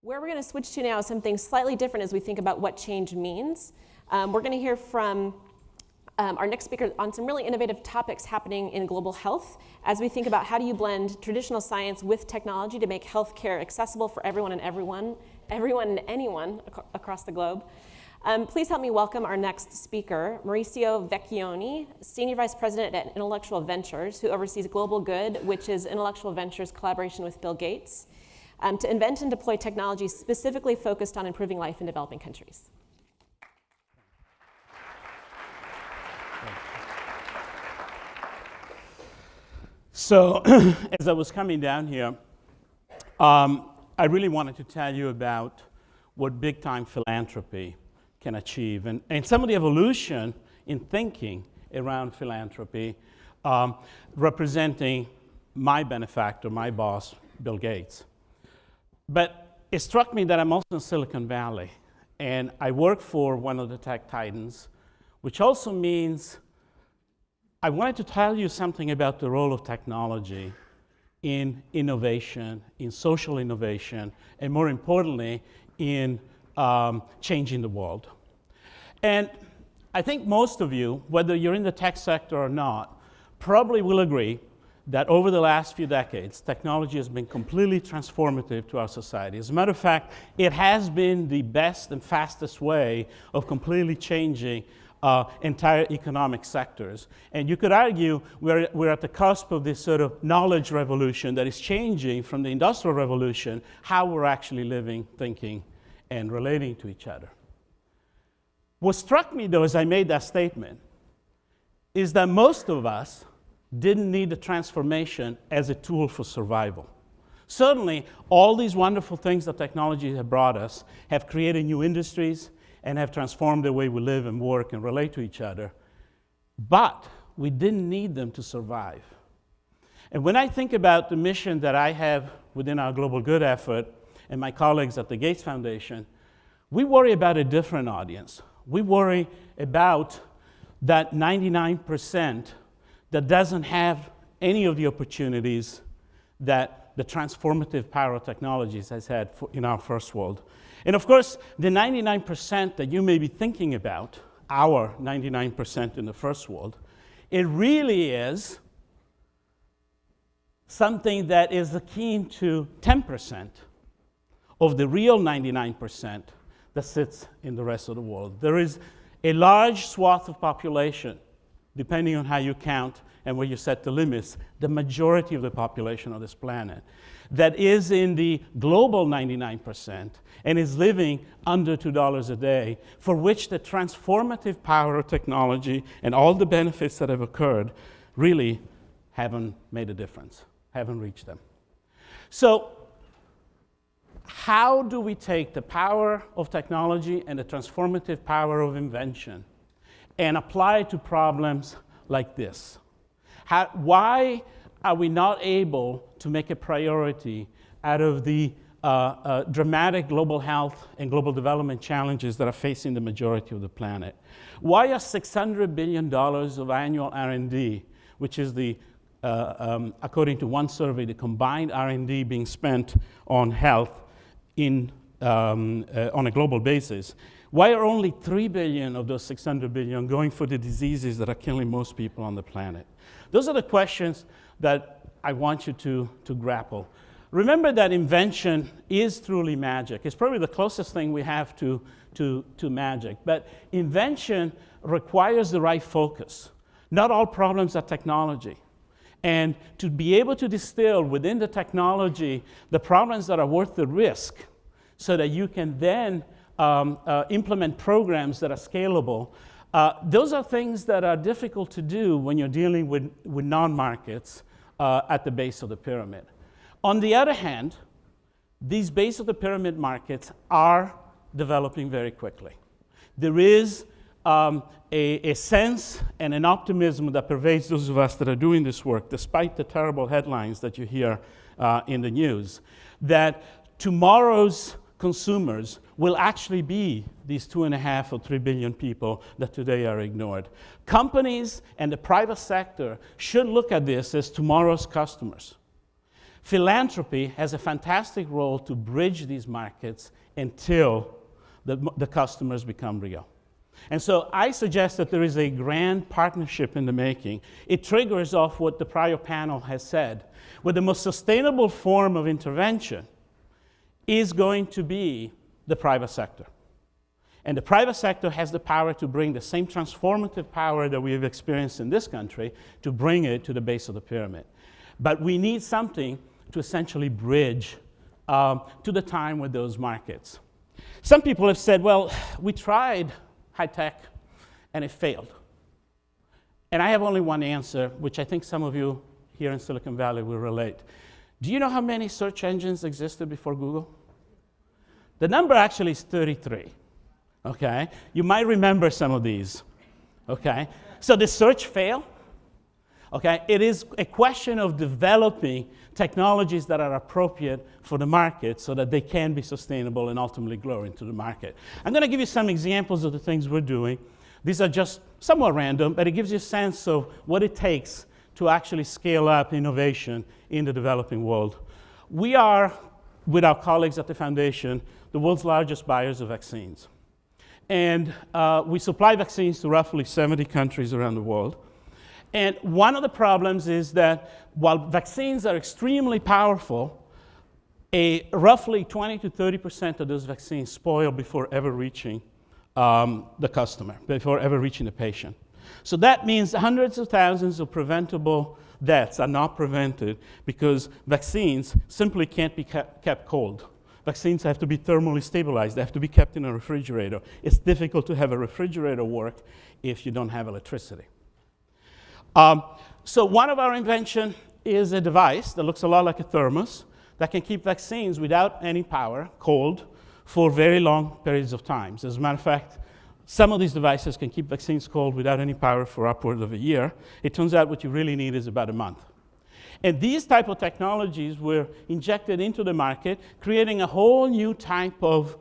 Where we're going to switch to now is something slightly different as we think about what change means. We're going to hear from our next speaker on some really innovative topics happening in global health as we think about how do you blend traditional science with technology to make healthcare accessible for everyone and anyone across the globe. Please help me welcome our next speaker, Maurizio Vecchione, Senior Vice President at Intellectual Ventures, who oversees Global Good, which is Intellectual Ventures' collaboration with Bill Gates, to invent and deploy technologies specifically focused on improving life in developing countries. So, as I was coming down here, I really wanted to tell you about what big-time philanthropy can achieve, and some of the evolution in thinking around philanthropy, representing my benefactor, my boss, Bill Gates. But it struck me that I'm also in Silicon Valley, and I work for one of the tech titans, which also means I wanted to tell you something about the role of technology in innovation, in social innovation, and more importantly, in changing the world. And I think most of you, whether you're in the tech sector or not, probably will agree that over the last few decades, technology has been completely transformative to our society. As a matter of fact, it has been the best and fastest way of completely changing entire economic sectors. And you could argue we're at the cusp of this sort of knowledge revolution that is changing from the Industrial Revolution how we're actually living, thinking, and relating to each other. What struck me, though, as I made that statement, is that most of us didn't need the transformation as a tool for survival. Certainly, all these wonderful things that technology has brought us have created new industries and have transformed the way we live and work and relate to each other. But we didn't need them to survive. And when I think about the mission that I have within our Global Good effort and my colleagues at the Gates Foundation, we worry about a different audience. We worry about that 99% that doesn't have any of the opportunities that the transformative power of technologies has had in our first world. And of course, the 99% that you may be thinking about, our 99% in the first world, it really is something that is akin to 10% of the real 99% that sits in the rest of the world. There is a large swath of population, depending on how you count and where you set the limits, the majority of the population of this planet, that is in the global 99% and is living under $2 a day, for which the transformative power of technology and all the benefits that have occurred really haven't made a difference, haven't reached them. So, how do we take the power of technology and the transformative power of invention and apply it to problems like this? Why are we not able to make a priority out of the dramatic global health and global development challenges that are facing the majority of the planet? Why are $600 billion of annual R&D, which is the, according to one survey, the combined R&D being spent on health on a global basis, why are only $3 billion of those $600 billion going for the diseases that are killing most people on the planet? Those are the questions that I want you to grapple. Remember that invention is truly magic. It's probably the closest thing we have to magic. But invention requires the right focus. Not all problems are technology. And to be able to distill within the technology the problems that are worth the risk so that you can then implement programs that are scalable, those are things that are difficult to do when you're dealing with non-markets at the base of the pyramid. On the other hand, these base of the pyramid markets are developing very quickly. There is a sense and an optimism that pervades those of us that are doing this work, despite the terrible headlines that you hear in the news, that tomorrow's consumers will actually be these 2.5 or 3 billion people that today are ignored. Companies and the private sector should look at this as tomorrow's customers. Philanthropy has a fantastic role to bridge these markets until the customers become real. And so I suggest that there is a grand partnership in the making. It triggers off what the prior panel has said, where the most sustainable form of intervention is going to be the private sector. And the private sector has the power to bring the same transformative power that we have experienced in this country, to bring it to the base of the pyramid. But we need something to essentially bridge to the time with those markets. Some people have said, well, we tried high tech and it failed. And I have only one answer, which I think some of you here in Silicon Valley will relate. Do you know how many search engines existed before Google? The number actually is 33. Okay? You might remember some of these. Okay? So did search fail? Okay? It is a question of developing technologies that are appropriate for the market so that they can be sustainable and ultimately grow into the market. I'm going to give you some examples of the things we're doing. These are just somewhat random, but it gives you a sense of what it takes to actually scale up innovation in the developing world. We are, with our colleagues at the foundation, the world's largest buyers of vaccines. And we supply vaccines to roughly 70 countries around the world. And one of the problems is that while vaccines are extremely powerful, roughly 20 to 30% of those vaccines spoil before ever reaching the customer, before ever reaching the patient. So that means hundreds of thousands of preventable deaths are not prevented because vaccines simply can't be kept cold. Vaccines have to be thermally stabilized. They have to be kept in a refrigerator. It's difficult to have a refrigerator work if you don't have electricity. So one of our invention is a device that looks a lot like a thermos that can keep vaccines without any power cold for very long periods of time. As a matter of fact, some of these devices can keep vaccines cold without any power for upwards of a year. It turns out what you really need is about a month. And these type of technologies were injected into the market, creating a whole new type of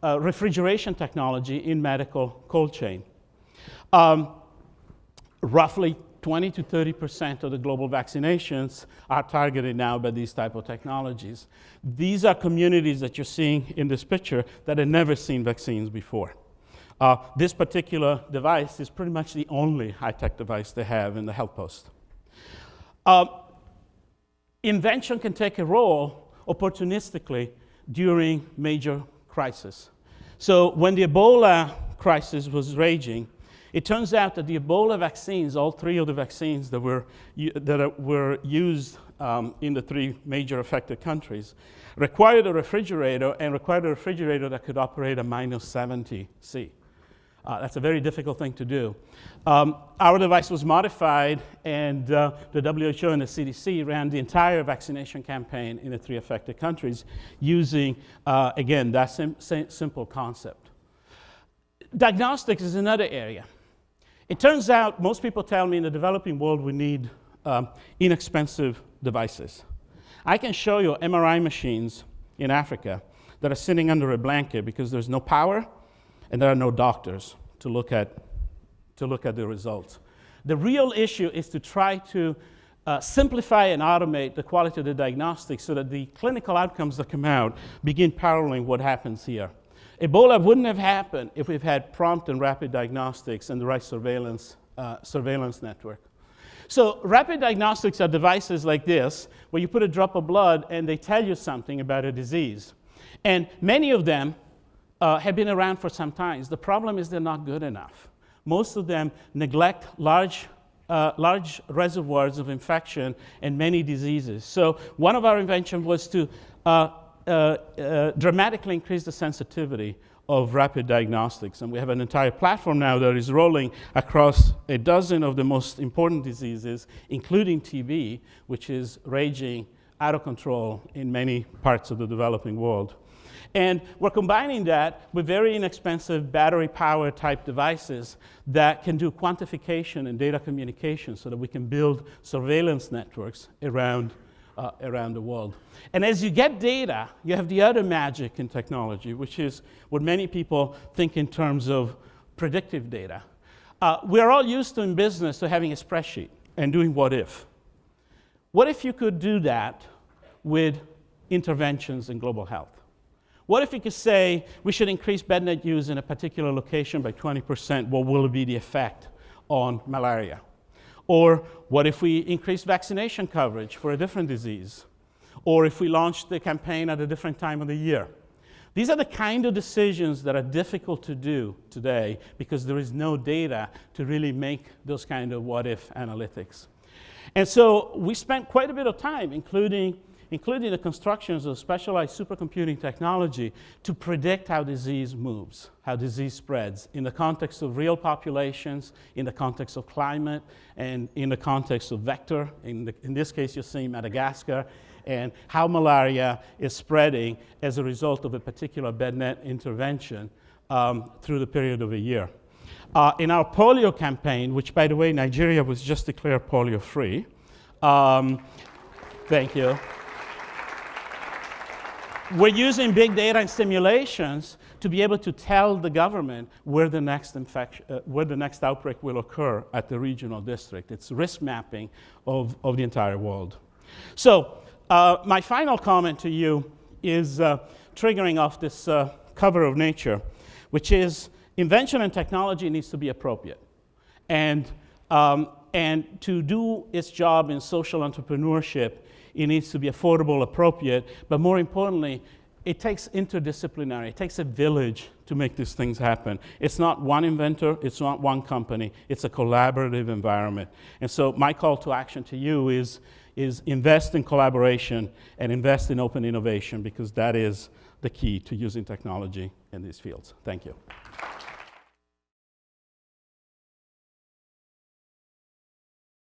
refrigeration technology in medical cold chain. Roughly 20 to 30% of the global vaccinations are targeted now by these type of technologies. These are communities that you're seeing in this picture that had never seen vaccines before. This particular device is pretty much the only high-tech device they have in the health post. Invention can take a role opportunistically during major crises. So when the Ebola crisis was raging, it turns out that the Ebola vaccines, all three of the vaccines that were used in the three major affected countries, required a refrigerator and required a refrigerator that could operate at -70 C. That's a very difficult thing to do. Our device was modified, and the WHO and the CDC ran the entire vaccination campaign in the three affected countries using, again, that simple concept. Diagnostics is another area. It turns out, most people tell me in the developing world we need inexpensive devices. I can show you MRI machines in Africa that are sitting under a blanket because there's no power and there are no doctors to look at the results. The real issue is to try to simplify and automate the quality of the diagnostics so that the clinical outcomes that come out begin paralleling what happens here. Ebola wouldn't have happened if we've had prompt and rapid diagnostics and the right surveillance network. So rapid diagnostics are devices like this, where you put a drop of blood and they tell you something about a disease. And many of them have been around for some time. The problem is they're not good enough. Most of them neglect large reservoirs of infection and many diseases. So one of our inventions was to dramatically increase the sensitivity of rapid diagnostics. And we have an entire platform now that is rolling across a dozen of the most important diseases, including TB, which is raging out of control in many parts of the developing world. And we're combining that with very inexpensive battery-powered type devices that can do quantification and data communication so that we can build surveillance networks around the world. And as you get data, you have the other magic in technology, which is what many people think in terms of predictive data. We're all used to in business to having a spreadsheet and doing what if. What if you could do that with interventions in global health? What if you could say we should increase bednet use in a particular location by 20%? What will be the effect on malaria? Or what if we increase vaccination coverage for a different disease? Or if we launched the campaign at a different time of the year? These are the kind of decisions that are difficult to do today because there is no data to really make those kind of what-if analytics. And so we spent quite a bit of time, including the constructions of specialized supercomputing technology to predict how disease moves, how disease spreads in the context of real populations, in the context of climate, and in the context of vector. In this case, you're seeing Madagascar, and how malaria is spreading as a result of a particular bednet intervention through the period of a year. In our polio campaign, which, by the way, Nigeria was just declared polio-free. Thank you. We're using big data and simulations to be able to tell the government where the next outbreak will occur at the regional district. It's risk mapping of the entire world. So my final comment to you is triggering off this cover of Nature, which is invention and technology needs to be appropriate. And to do its job in social entrepreneurship, it needs to be affordable, appropriate, but more importantly, it takes interdisciplinary. It takes a village to make these things happen. It's not one inventor, it's not one company, it's a collaborative environment. And so my call to action to you is invest in collaboration and invest in open innovation because that is the key to using technology in these fields. Thank you.